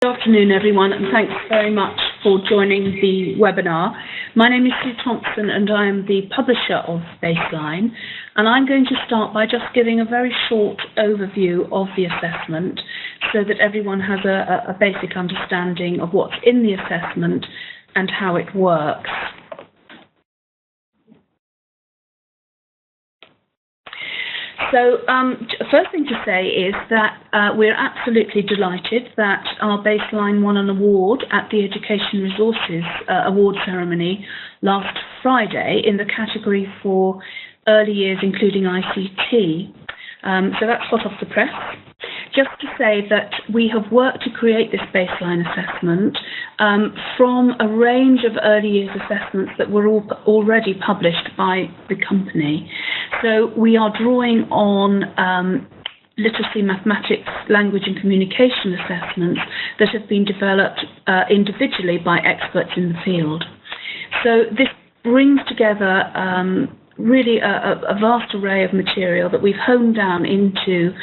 Good afternoon, everyone, and thanks very much for joining the webinar. My name is Sue Thompson, and I am the publisher of Baseline, and I'm going to start by just giving a very short overview of the assessment so that everyone has a basic understanding of what's in the assessment and how it works. So first thing to say is that we're absolutely delighted that our Baseline won an award at the Education Resources Award Ceremony last Friday in the category for early years, including ICT. So that's hot off the press. Just to say that we have worked to create this baseline assessment from a range of early years assessments that were already published by the company. So we are drawing on literacy, mathematics, language and communication assessments that have been developed individually by experts in the field. So this brings together really a vast array of material that we've honed down into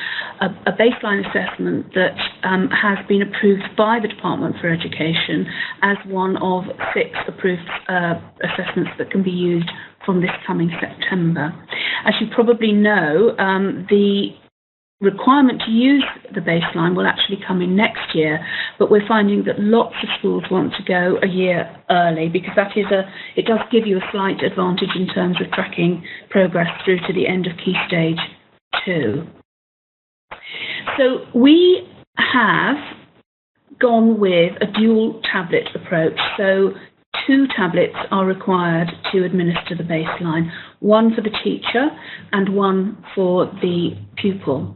a baseline assessment that has been approved by the Department for Education as one of 6 approved assessments that can be used from this coming September. As you probably know, the requirement to use the baseline will actually come in next year, but we're finding that lots of schools want to go a year early because it does give you a slight advantage in terms of tracking progress through to the end of Key Stage 2. So we have gone with a dual tablet approach. So 2 tablets are required to administer the baseline, one for the teacher and one for the pupil.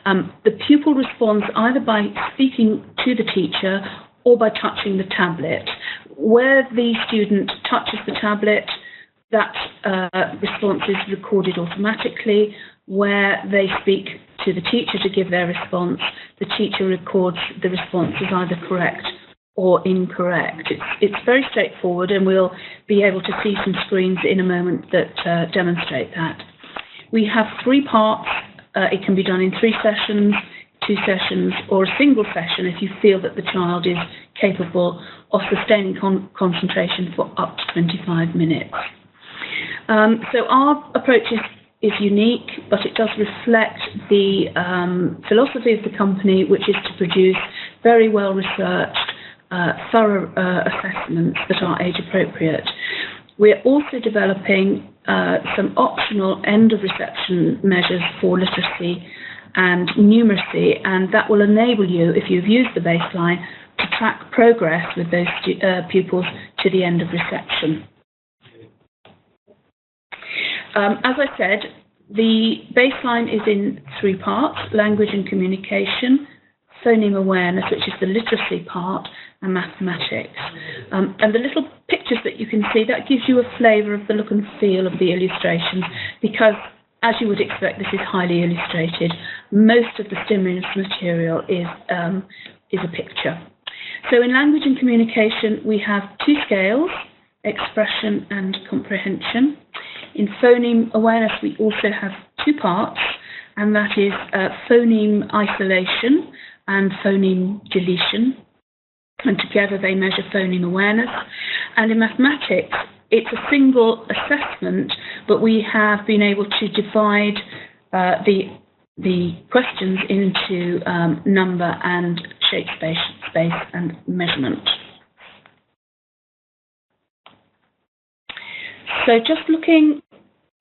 The pupil responds either by speaking to the teacher or by touching the tablet. Where the student touches the tablet, that response is recorded automatically. Where they speak to the teacher to give their response, the teacher records the response as either correct or incorrect. It's very straightforward, and we'll be able to see some screens in a moment that demonstrate that. We have 3 parts. It can be done in 3 sessions, 2 sessions, or a single session if you feel that the child is capable of sustaining concentration for up to 25 minutes. So our approach is unique, but it does reflect the philosophy of the company, which is to produce very well-researched, thorough assessments that are age appropriate. We're also developing some optional end of reception measures for literacy and numeracy, and that will enable you, if you've used the baseline, to track progress with those pupils to the end of reception. As I said, the baseline is in 3 parts: language and communication, phoneme awareness, which is the literacy part, and mathematics. And the little pictures that you can see, that gives you a flavour of the look and feel of the illustrations, because, as you would expect, this is highly illustrated. Most of the stimulus material is a picture. So in language and communication, we have 2 scales, expression and comprehension. In phoneme awareness, we also have 2 parts, and that is phoneme isolation and phoneme deletion, and together they measure phoneme awareness. And in mathematics, it's a single assessment, but we have been able to divide the questions into number and shape space and measurement. So just looking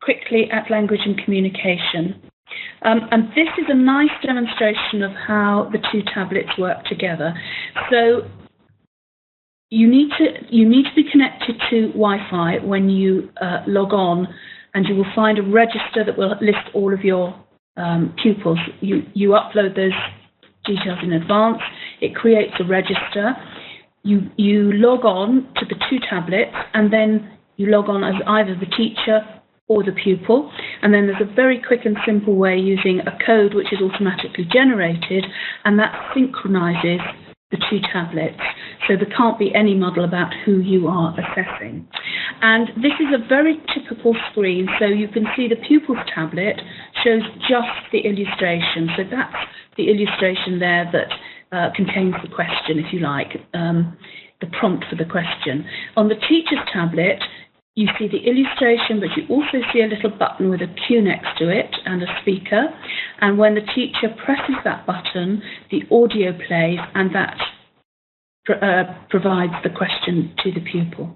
quickly at language and communication. And this is a nice demonstration of how the 2 tablets work together. So you need to be connected to Wi-Fi when you log on, and you will find a register that will list all of your pupils. You upload those details in advance. It creates a register. You log on to the 2 tablets, and then you log on as either the teacher or the pupil, and then there's a very quick and simple way using a code which is automatically generated, and that synchronizes the 2 tablets. So there can't be any muddle about who you are assessing. And this is a very typical screen, so you can see the pupil's tablet shows just the illustration. So that's the illustration there that contains the question, if you like, the prompt for the question. On the teacher's tablet, you see the illustration, but you also see a little button with a cue next to it and a speaker. And when the teacher presses that button, the audio plays, and that provides the question to the pupil.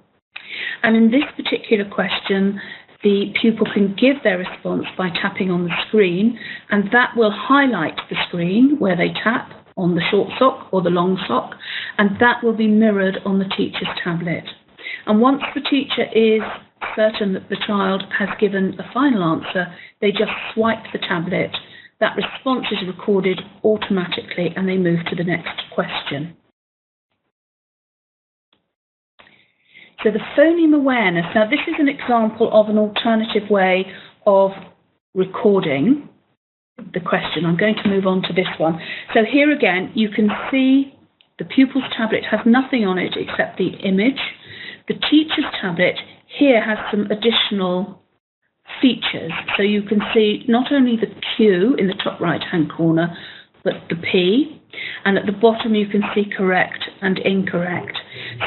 And in this particular question, the pupil can give their response by tapping on the screen, and that will highlight the screen where they tap on the short sock or the long sock, and that will be mirrored on the teacher's tablet. And once the teacher is certain that the child has given a final answer, they just swipe the tablet. That response is recorded automatically, and they move to the next question. So the phoneme awareness. Now, this is an example of an alternative way of recording the question. I'm going to move on to this one. So here again, you can see the pupil's tablet has nothing on it except the image. The teacher's tablet here has some additional features. So you can see not only the Q in the top right-hand corner, but the P. And at the bottom, you can see correct and incorrect.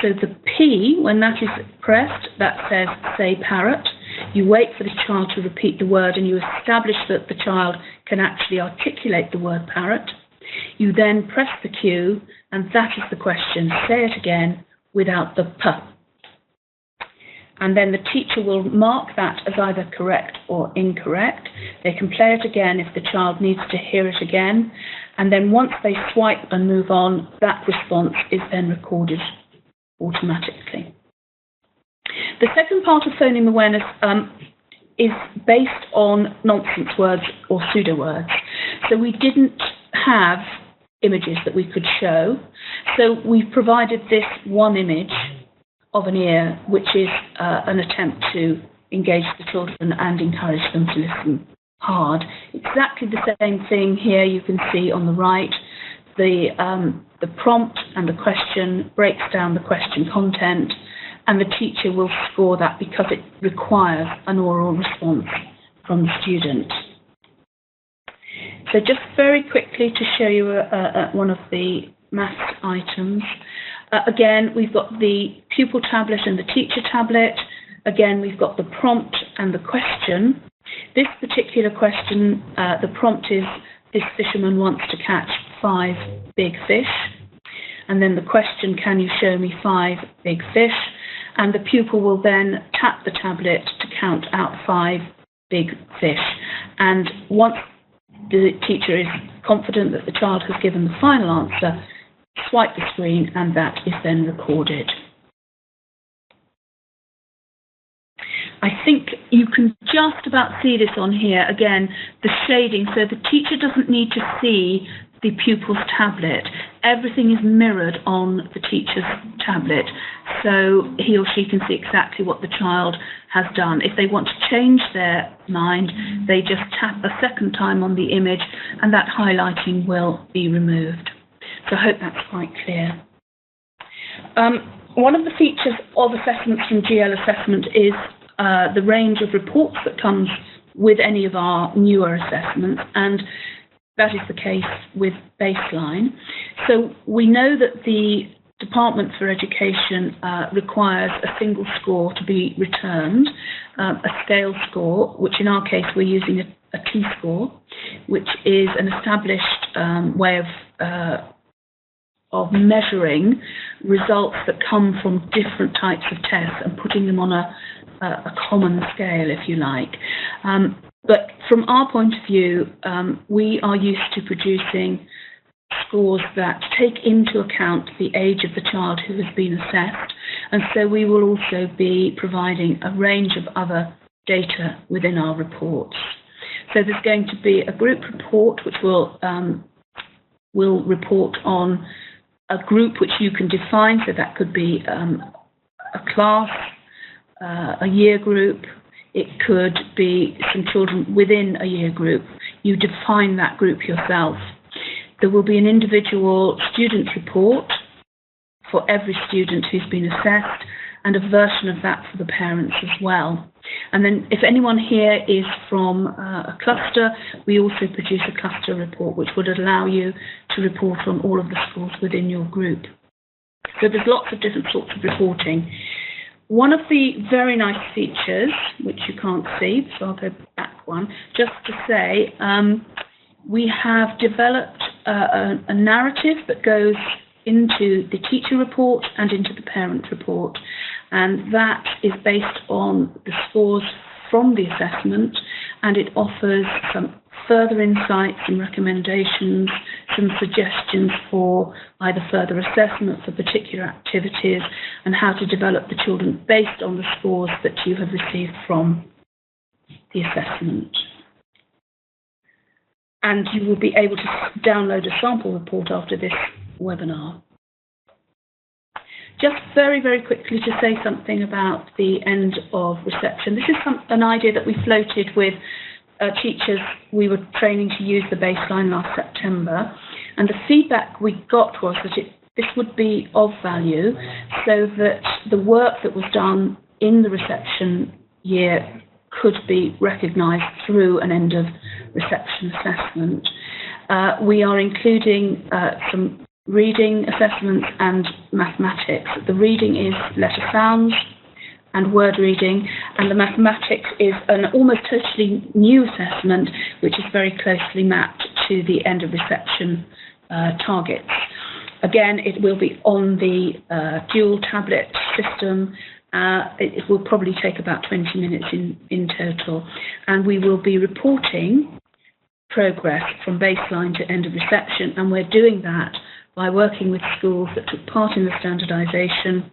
So the P, when that is pressed, that says, say parrot. You wait for the child to repeat the word, and you establish that the child can actually articulate the word parrot. You then press the Q, and that is the question. Say it again without the P. And then the teacher will mark that as either correct or incorrect. They can play it again if the child needs to hear it again. And then once they swipe and move on, that response is then recorded automatically. The second part of phoneme awareness is based on nonsense words or pseudo words. So we didn't have images that we could show. So we've provided this one image of an ear, which is an attempt to engage the children and encourage them to listen hard. Exactly the same thing here you can see on the right. The prompt and the question breaks down the question content, and the teacher will score that because it requires an oral response from the student. So just very quickly to show you one of the maths items. Again, we've got the pupil tablet and the teacher tablet. Again, we've got the prompt and the question. This particular question, the prompt is, this fisherman wants to catch 5 big fish. And then the question, can you show me 5 big fish? And the pupil will then tap the tablet to count out 5 big fish. And once the teacher is confident that the child has given the final answer, swipe the screen, and that is then recorded. I think you can just about see this on here. Again, the shading, so the teacher doesn't need to see the pupil's tablet. Everything is mirrored on the teacher's tablet, so he or she can see exactly what the child has done. If they want to change their mind, they just tap a second time on the image, and that highlighting will be removed. So I hope that's quite clear. One of the features of assessments from GL Assessment is the range of reports that comes with any of our newer assessments, and that is the case with Baseline. So we know that the Department for Education requires a single score to be returned, a scale score, which in our case we're using a T-score, which is an established way of measuring results that come from different types of tests and putting them on a common scale, if you like. But from our point of view, we are used to producing scores that take into account the age of the child who has been assessed, and so we will also be providing a range of other data within our reports. So there's going to be a group report which will report on a group which you can define, so that could be a class, a year group. It could be some children within a year group. You define that group yourself. There will be an individual student report for every student who's been assessed, and a version of that for the parents as well. And then if anyone here is from a cluster, we also produce a cluster report which would allow you to report on all of the schools within your group. So there's lots of different sorts of reporting. One of the very nice features, which you can't see, so I'll go back one, just to say, we have developed a narrative that goes into the teacher report and into the parent report, and that is based on the scores from the assessment, and it offers some further insights and recommendations, some suggestions for either further assessment for particular activities and how to develop the children based on the scores that you have received from the assessment. And you will be able to download a sample report after this webinar. Just very, very quickly to say something about the end of reception. This is an idea that we floated with teachers we were training to use the baseline last September, and the feedback we got was that this would be of value so that the work that was done in the reception year could be recognised through an end of reception assessment. We are including some reading assessments and mathematics. The reading is letter sounds and word reading, and the mathematics is an almost totally new assessment which is very closely mapped to the end of reception targets. Again, it will be on the dual tablet system. It will probably take about 20 minutes in total, and we will be reporting progress from baseline to end of reception, and we're doing that by working with schools that took part in the standardisation,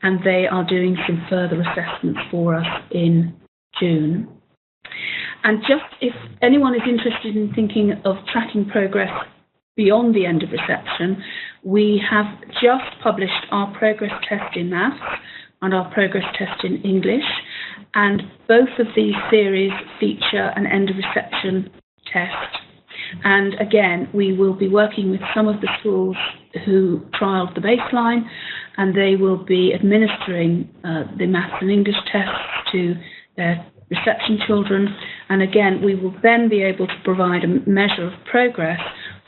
and they are doing some further assessments for us in June. And just if anyone is interested in thinking of tracking progress beyond the end of reception, we have just published our progress test in maths and our progress test in English, and both of these series feature an end of reception test. And again, we will be working with some of the schools who trialled the baseline, and they will be administering the maths and English tests to their reception children. And again, we will then be able to provide a measure of progress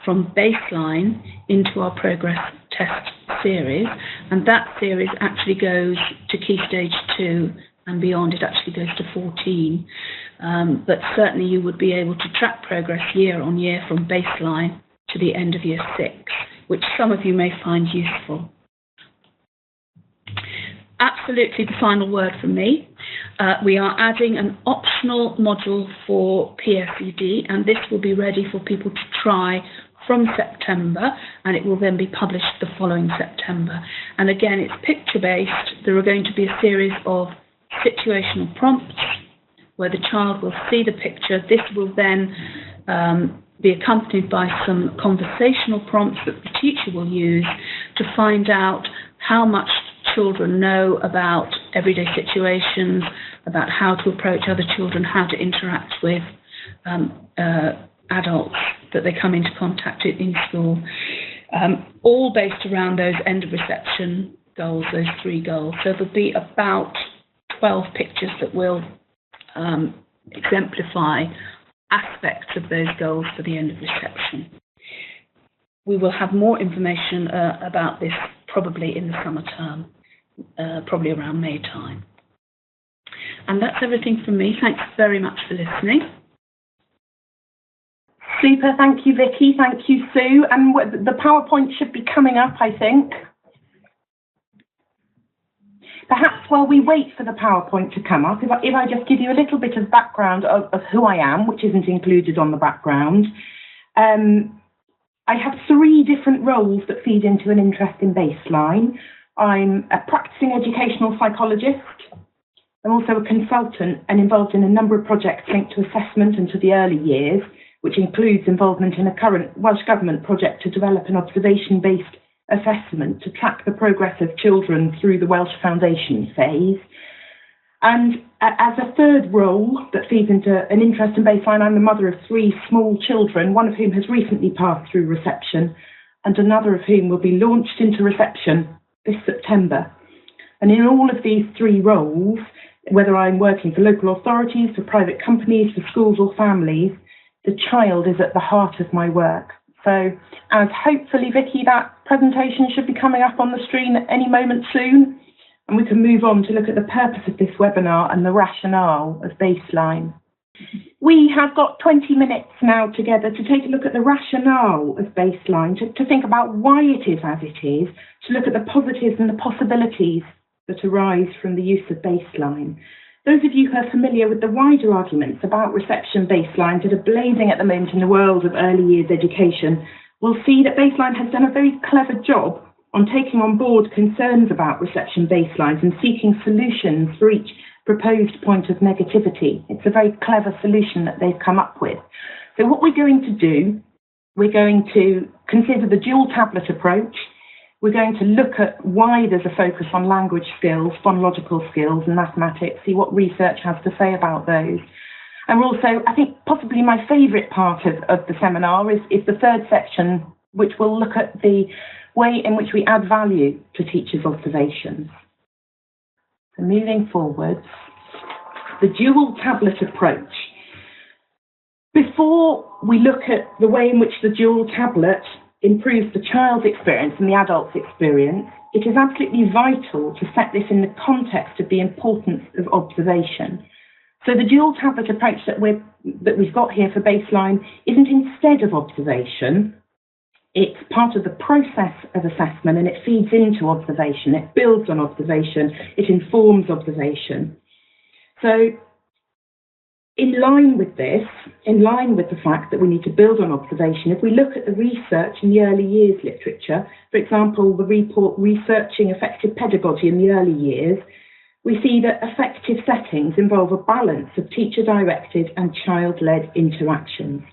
from baseline into our progress test series. And that series actually goes to Key Stage 2 and beyond. It actually goes to 14. But certainly you would be able to track progress year on year from baseline to the end of year 6, which some of you may find useful. Absolutely the final word from me. We are adding an optional module for PSED, and this will be ready for people to try from September, and it will then be published the following September. And again, it's picture-based. There are going to be a series of situational prompts where the child will see the picture. This will then be accompanied by some conversational prompts that the teacher will use to find out how much children know about everyday situations, about how to approach other children, how to interact with adults that they come into contact with in school, all based around those end of reception goals, those 3 goals. So there'll be about 12 pictures that will exemplify aspects of those goals for the end of reception. We will have more information about this probably in the summer term, probably around May time. And that's everything from me. Thanks very much for listening. Super, thank you, Vicky. Thank you, Sue. And the PowerPoint should be coming up, I think. Perhaps while we wait for the PowerPoint to come up, if I just give you a little bit of background of who I am, which isn't included on the background. I have 3 different roles that feed into an interest in baseline. I'm a practicing educational psychologist. I'm also a consultant and involved in a number of projects linked to assessment and to the early years, which includes involvement in a current Welsh Government project to develop an observation-based assessment to track the progress of children through the Welsh Foundation phase. And as a third role that feeds into an interest in baseline, I'm the mother of 3 small children, one of whom has recently passed through reception, and another of whom will be launched into reception this September. And in all of these three roles, whether I'm working for local authorities, for private companies, for schools or families, the child is at the heart of my work. So, as hopefully, Vicky, that presentation should be coming up on the screen at any moment soon, and we can move on to look at the purpose of this webinar and the rationale of baseline. We have got 20 minutes now together to take a look at the rationale of baseline, to think about why it is as it is, to look at the positives and the possibilities that arise from the use of baseline. Those of you who are familiar with the wider arguments about reception baselines that are blazing at the moment in the world of early years education will see that baseline has done a very clever job on taking on board concerns about reception baselines and seeking solutions for each proposed point of negativity. It's a very clever solution that they've come up with. So what we're going to do, we're going to consider the dual tablet approach. We're going to look at why there's a focus on language skills, phonological skills and mathematics, see what research has to say about those. And also, I think possibly my favourite part of the seminar is the third section, which will look at the way in which we add value to teachers' observations. So moving forwards, the dual tablet approach. Before we look at the way in which the dual tablet improves the child's experience and the adult's experience, it is absolutely vital to set this in the context of the importance of observation. So the dual tablet approach that we've got here for baseline isn't instead of observation. It's part of the process of assessment and it feeds into observation. It builds on observation. It informs observation. So in line with this, in line with the fact that we need to build on observation, if we look at the research in the early years literature, for example, the report Researching Effective Pedagogy in the Early Years, we see that effective settings involve a balance of teacher-directed and child-led interactions.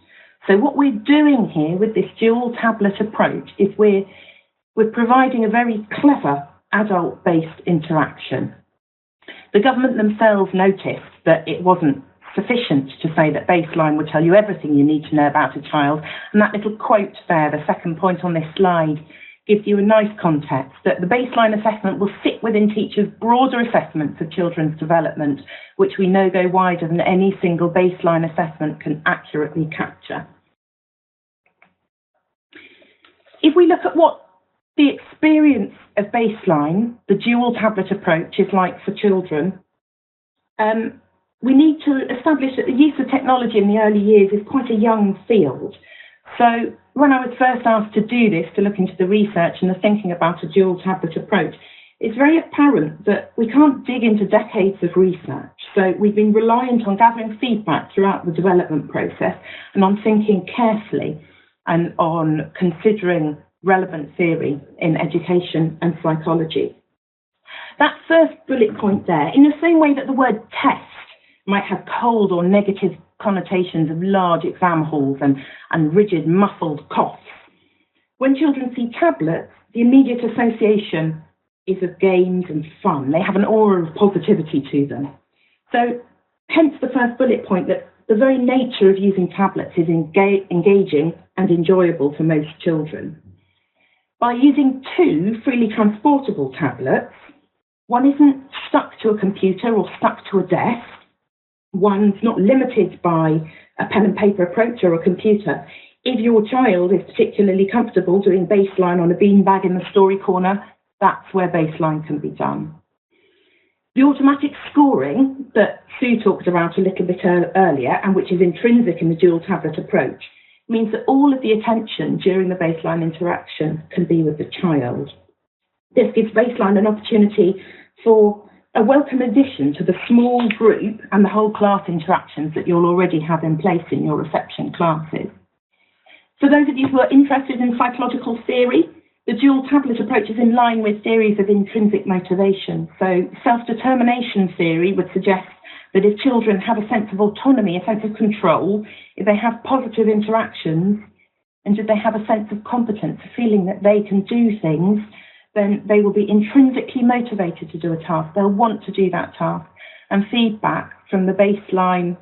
So what we're doing here with this dual tablet approach is we're providing a very clever adult-based interaction. The government themselves noticed that it wasn't sufficient to say that baseline would tell you everything you need to know about a child. And that little quote there, the second point on this slide, gives you a nice context that the baseline assessment will sit within teachers' broader assessments of children's development, which we know go wider than any single baseline assessment can accurately capture. If we look at what the experience of baseline, the dual tablet approach, is like for children, we need to establish that the use of technology in the early years is quite a young field. So when I was first asked to do this, to look into the research and the thinking about a dual tablet approach, it's very apparent that we can't dig into decades of research. So we've been reliant on gathering feedback throughout the development process and on thinking carefully and on considering relevant theory in education and psychology. That first bullet point there, in the same way that the word test might have cold or negative connotations of large exam halls and rigid, muffled coughs. When children see tablets, the immediate association is of games and fun. They have an aura of positivity to them. So, hence the first bullet point that the very nature of using tablets is engaging and enjoyable for most children. By using two freely transportable tablets, one isn't stuck to a computer or stuck to a desk. One's not limited by a pen and paper approach or a computer. If your child is particularly comfortable doing baseline on a beanbag in the story corner, that's where baseline can be done. The automatic scoring that Sue talked about a little bit earlier, and which is intrinsic in the dual tablet approach, means that all of the attention during the baseline interaction can be with the child. This gives baseline an opportunity for a welcome addition to the small group and the whole class interactions that you'll already have in place in your reception classes. For those of you who are interested in psychological theory, the dual tablet approach is in line with theories of intrinsic motivation. So self-determination theory would suggest that if children have a sense of autonomy, a sense of control, if they have positive interactions, and if they have a sense of competence, a feeling that they can do things, then they will be intrinsically motivated to do a task. They'll want to do that task. And feedback from the baseline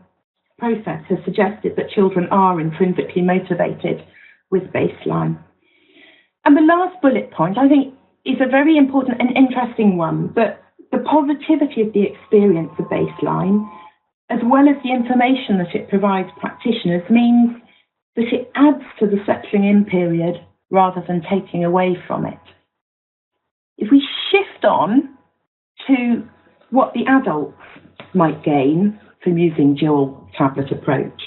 process has suggested that children are intrinsically motivated with baseline. And the last bullet point, I think, is a very important and interesting one, but the positivity of the experience of baseline, as well as the information that it provides practitioners, means that it adds to the settling in period rather than taking away from it. If we shift on to what the adults might gain from using dual tablet approach,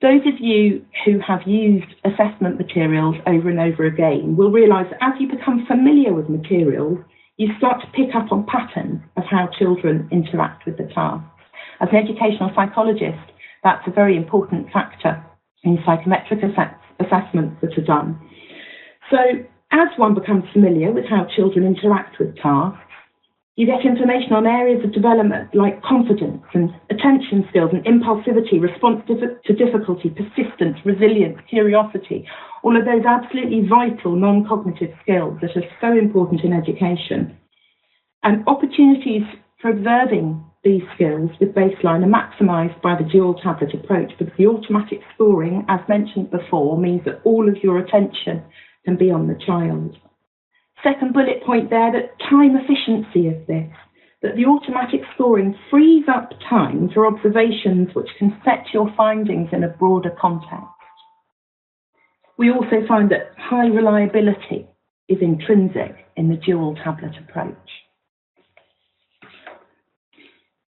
those of you who have used assessment materials over and over again will realise that as you become familiar with materials, you start to pick up on patterns of how children interact with the tasks. As an educational psychologist, that's a very important factor in psychometric assessments that are done. So as one becomes familiar with how children interact with tasks, you get information on areas of development like confidence and attention skills and impulsivity, response to difficulty, persistence, resilience, curiosity, all of those absolutely vital non-cognitive skills that are so important in education. And opportunities for observing these skills with baseline are maximised by the dual tablet approach, because the automatic scoring, as mentioned before, means that all of your attention can be on the child. Second bullet point there, that time efficiency of this, that the automatic scoring frees up time for observations which can set your findings in a broader context. We also find that high reliability is intrinsic in the dual tablet approach.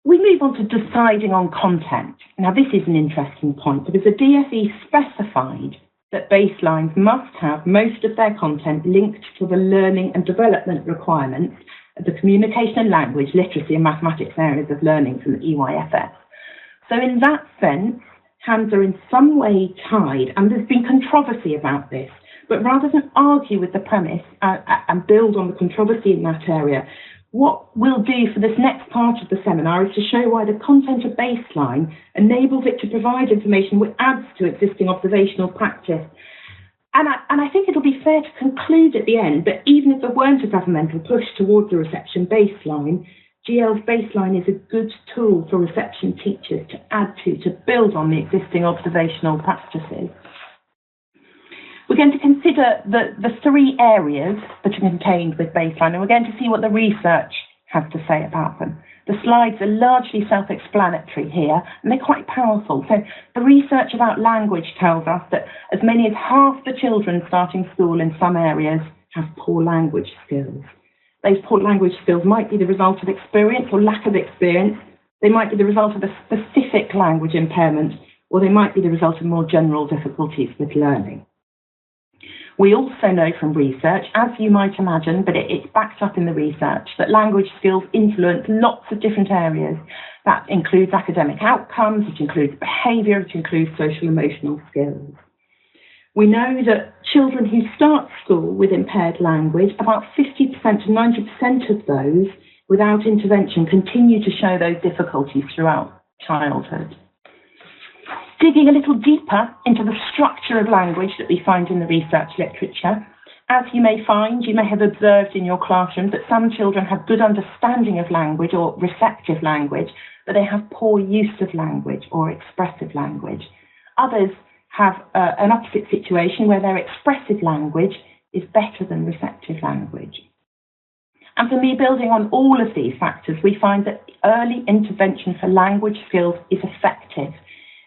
We move on to deciding on content. Now, this is an interesting point because the DfE specified that baselines must have most of their content linked to the learning and development requirements of the communication and language, literacy and mathematics areas of learning from the EYFS. So in that sense, hands are in some way tied, and there's been controversy about this. But rather than argue with the premise and build on the controversy in that area, what we'll do for this next part of the seminar is to show why the content of baseline enables it to provide information which adds to existing observational practice. And I think it'll be fair to conclude at the end that even if there weren't a governmental push towards the reception baseline, GL's baseline is a good tool for reception teachers to add to build on the existing observational practices. We're going to consider the three areas that are contained with baseline, and we're going to see what the research has to say about them. The slides are largely self-explanatory here, and they're quite powerful. So the research about language tells us that as many as half the children starting school in some areas have poor language skills. Those poor language skills might be the result of experience or lack of experience. They might be the result of a specific language impairment, or they might be the result of more general difficulties with learning. We also know from research, as you might imagine, but it's backed up in the research, that language skills influence lots of different areas. That includes academic outcomes, it includes behaviour, it includes social emotional skills. We know that children who start school with impaired language, about 50% to 90% of those without intervention continue to show those difficulties throughout childhood. Digging a little deeper into the structure of language that we find in the research literature, as you may find, you may have observed in your classroom that some children have good understanding of language or receptive language, but they have poor use of language or expressive language. Others have an opposite situation where their expressive language is better than receptive language. And for me, building on all of these factors, we find that early intervention for language skills is effective.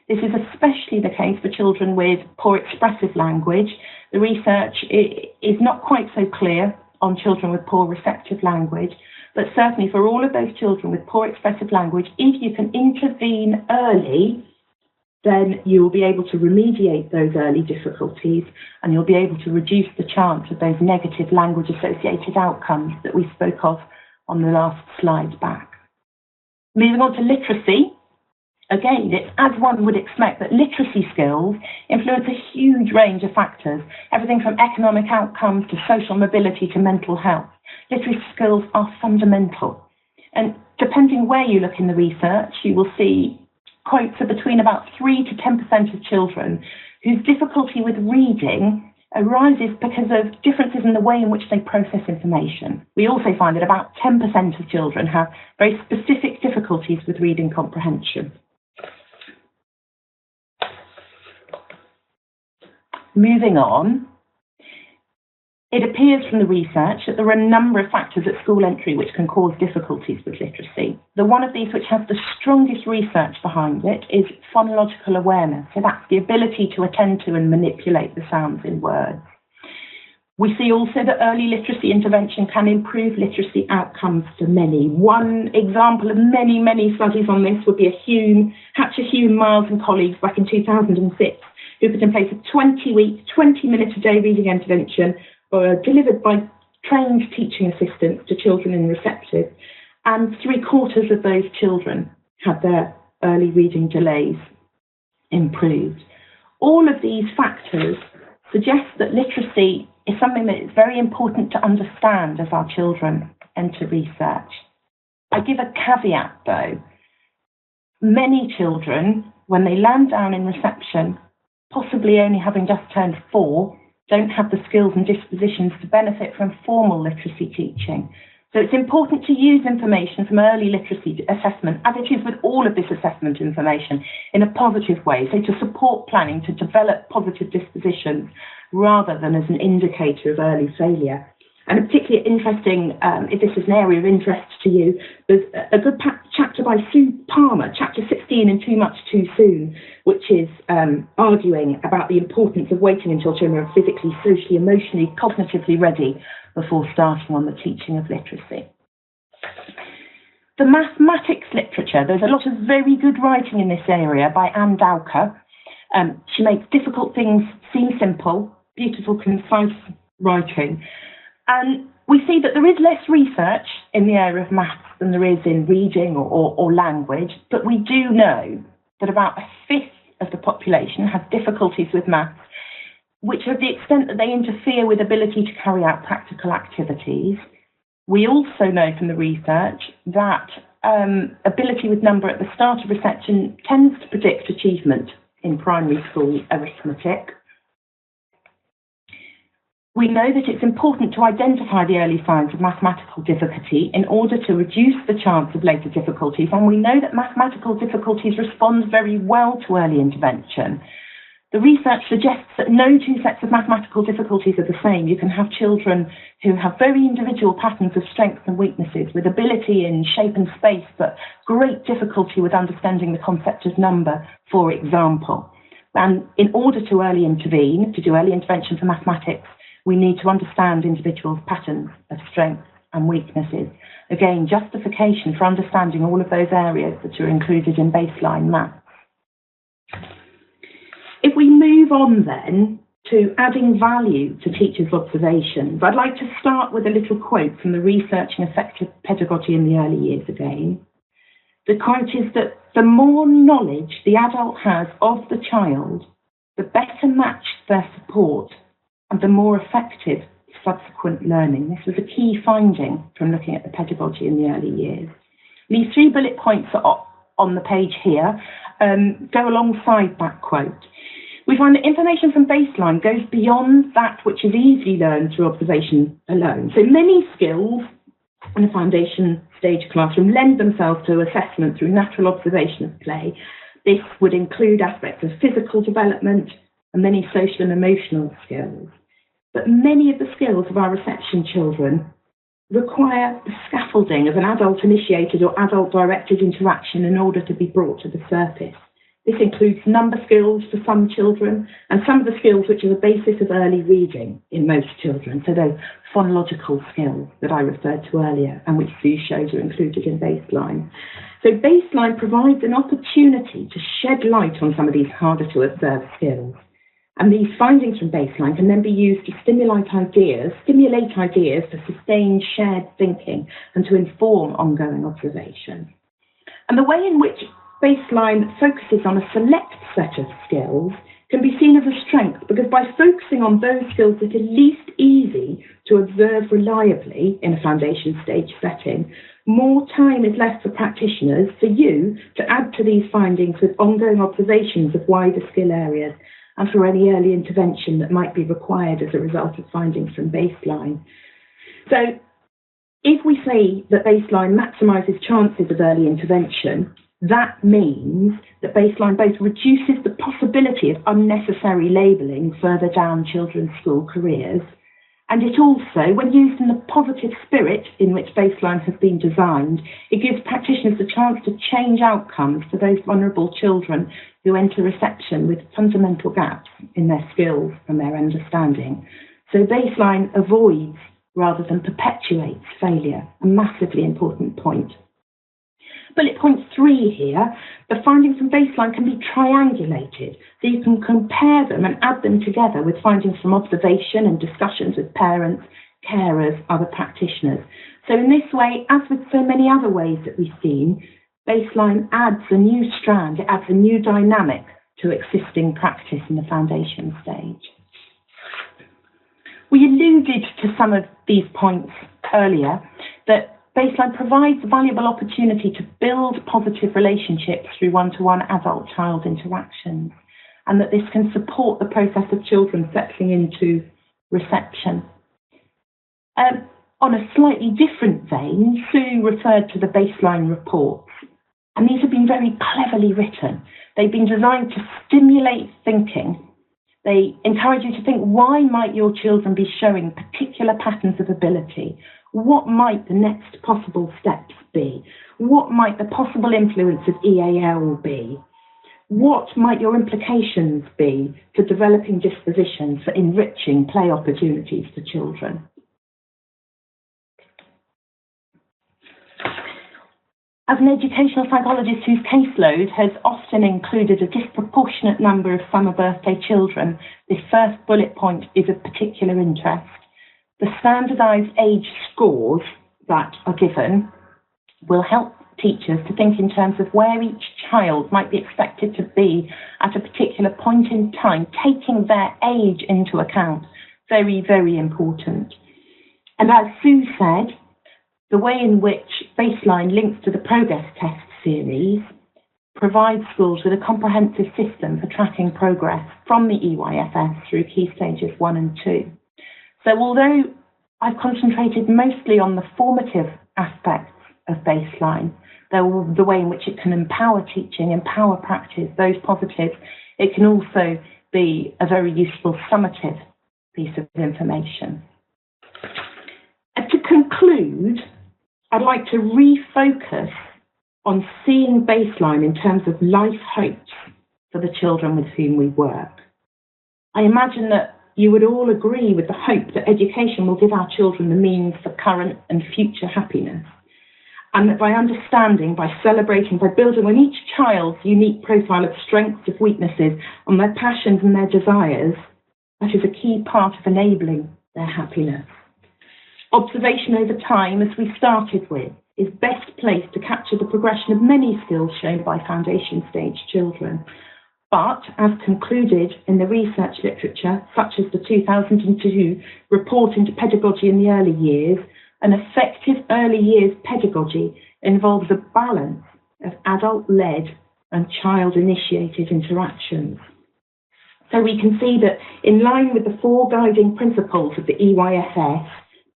This is especially the case for children with poor expressive language. The research is not quite so clear on children with poor receptive language, but certainly for all of those children with poor expressive language, if you can intervene early, then you will be able to remediate those early difficulties, and you'll be able to reduce the chance of those negative language-associated outcomes that we spoke of on the last slide back. Moving on to literacy. Again, it's as one would expect that literacy skills influence a huge range of factors, everything from economic outcomes to social mobility to mental health. Literacy skills are fundamental. And depending where you look in the research, you will see quotes of between about 3 to 10% of children whose difficulty with reading arises because of differences in the way in which they process information. We also find that about 10% of children have very specific difficulties with reading comprehension. Moving on, It appears from the research that there are a number of factors at school entry which can cause difficulties with literacy. The one of these which has the strongest research behind it is phonological awareness. So that's the ability to attend to and manipulate the sounds in words. We see also that early literacy intervention can improve literacy outcomes for many. One example of many, many studies on this would be Hatcher, Hume, Miles and colleagues back in 2006, who put in place a 20-week, 20-minute-a-day reading intervention delivered by trained teaching assistants to children in receptive, and 3/4 of those children had their early reading delays improved. All of these factors suggest that literacy is something that is very important to understand as our children enter research. I give a caveat though. Many children, when they land down in reception, possibly only having just turned 4, don't have the skills and dispositions to benefit from formal literacy teaching. So it's important to use information from early literacy assessment, as it is with all of this assessment information, in a positive way, so to support planning to develop positive dispositions rather than as an indicator of early failure. And particularly interesting, if this is an area of interest to you, there's a good chapter by Sue Palmer, chapter 16 in Too Much Too Soon, which is arguing about the importance of waiting until children are physically, socially, emotionally, cognitively ready before starting on the teaching of literacy. The mathematics literature, there's a lot of very good writing in this area by Anne Dowker. She makes difficult things seem simple, beautiful, concise writing. And we see that there is less research in the area of maths than there is in reading or language, but we do know that about 1/5 of the population has difficulties with maths, which are the extent that they interfere with ability to carry out practical activities. We also know from the research that ability with number at the start of reception tends to predict achievement in primary school arithmetic. We know that it's important to identify the early signs of mathematical difficulty in order to reduce the chance of later difficulties, and we know that mathematical difficulties respond very well to early intervention. The research suggests that no two sets of mathematical difficulties are the same. You can have children who have very individual patterns of strengths and weaknesses, with ability in shape and space, but great difficulty with understanding the concept of number, for example. And in order to early intervene, to do early intervention for mathematics, we need to understand individuals' patterns of strengths and weaknesses. Again, justification for understanding all of those areas that are included in baseline maths. If we move on then to adding value to teachers' observations, I'd like to start with a little quote from the Researching Effective Pedagogy in the Early Years again. The quote is that the more knowledge the adult has of the child, the better matched their support and the more effective subsequent learning. This was a key finding from looking at the pedagogy in the early years. These 3 bullet points are on the page here, go alongside that quote. We find that information from baseline goes beyond that which is easily learned through observation alone. So many skills in a foundation stage classroom lend themselves to assessment through natural observation of play. This would include aspects of physical development and many social and emotional skills. But many of the skills of our reception children require the scaffolding of an adult-initiated or adult-directed interaction in order to be brought to the surface. This includes number skills for some children and some of the skills which are the basis of early reading in most children, so those phonological skills that I referred to earlier and which Sue shows are included in baseline. So baseline provides an opportunity to shed light on some of these harder to observe skills. And these findings from baseline can then be used to stimulate ideas for sustained shared thinking and to inform ongoing observation. And the way in which baseline focuses on a select set of skills can be seen as a strength, because by focusing on those skills that are least easy to observe reliably in a foundation stage setting, more time is left for practitioners, for you, to add to these findings with ongoing observations of wider skill areas and for any early intervention that might be required as a result of findings from baseline. So if we say that baseline maximises chances of early intervention, that means that baseline both reduces the possibility of unnecessary labelling further down children's school careers And it also, when used in the positive spirit in which baseline has been designed, it gives practitioners the chance to change outcomes for those vulnerable children who enter reception with fundamental gaps in their skills and their understanding. So baseline avoids rather than perpetuates failure, a massively important point. Bullet point 3 here, the findings from baseline can be triangulated, so you can compare them and add them together with findings from observation and discussions with parents, carers, other practitioners. So in this way, as with so many other ways that we've seen, baseline adds a new strand, it adds a new dynamic to existing practice in the foundation stage. We alluded to some of these points earlier, that baseline provides a valuable opportunity to build positive relationships through one-to-one adult-child interactions, and that this can support the process of children settling into reception. On a slightly different vein, Sue referred to the baseline reports, and these have been very cleverly written. They've been designed to stimulate thinking. They encourage you to think, why might your children be showing particular patterns of ability? What might the next possible steps be? What might the possible influence of EAL be? What might your implications be for developing dispositions for enriching play opportunities for children? As an educational psychologist whose caseload has often included a disproportionate number of summer birthday children, this first bullet point is of particular interest. The standardised age scores that are given will help teachers to think in terms of where each child might be expected to be at a particular point in time, taking their age into account. Very, very important. And as Sue said, the way in which baseline links to the progress test series provides schools with a comprehensive system for tracking progress from the EYFS through key stages 1 and 2. So although I've concentrated mostly on the formative aspects of baseline, the way in which it can empower teaching, empower practice, those positives, it can also be a very useful summative piece of information. And to conclude, I'd like to refocus on seeing baseline in terms of life hopes for the children with whom we work. I imagine that you would all agree with the hope that education will give our children the means for current and future happiness, and that by understanding, by celebrating, by building on each child's unique profile of strengths, of weaknesses, on their passions and their desires, that is a key part of enabling their happiness. Observation over time, as we started with, is best placed to capture the progression of many skills shown by foundation stage children. But, as concluded in the research literature, such as the 2002 report into pedagogy in the early years, an effective early years pedagogy involves a balance of adult-led and child-initiated interactions. So we can see that in line with the 4 guiding principles of the EYFS,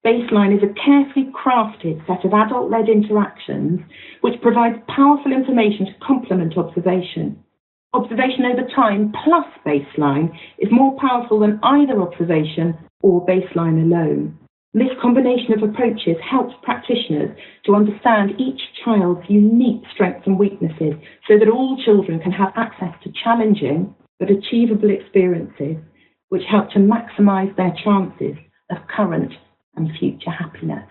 baseline is a carefully crafted set of adult-led interactions which provide powerful information to complement observation. Observation over time plus baseline is more powerful than either observation or baseline alone. This combination of approaches helps practitioners to understand each child's unique strengths and weaknesses so that all children can have access to challenging but achievable experiences which help to maximise their chances of current and future happiness.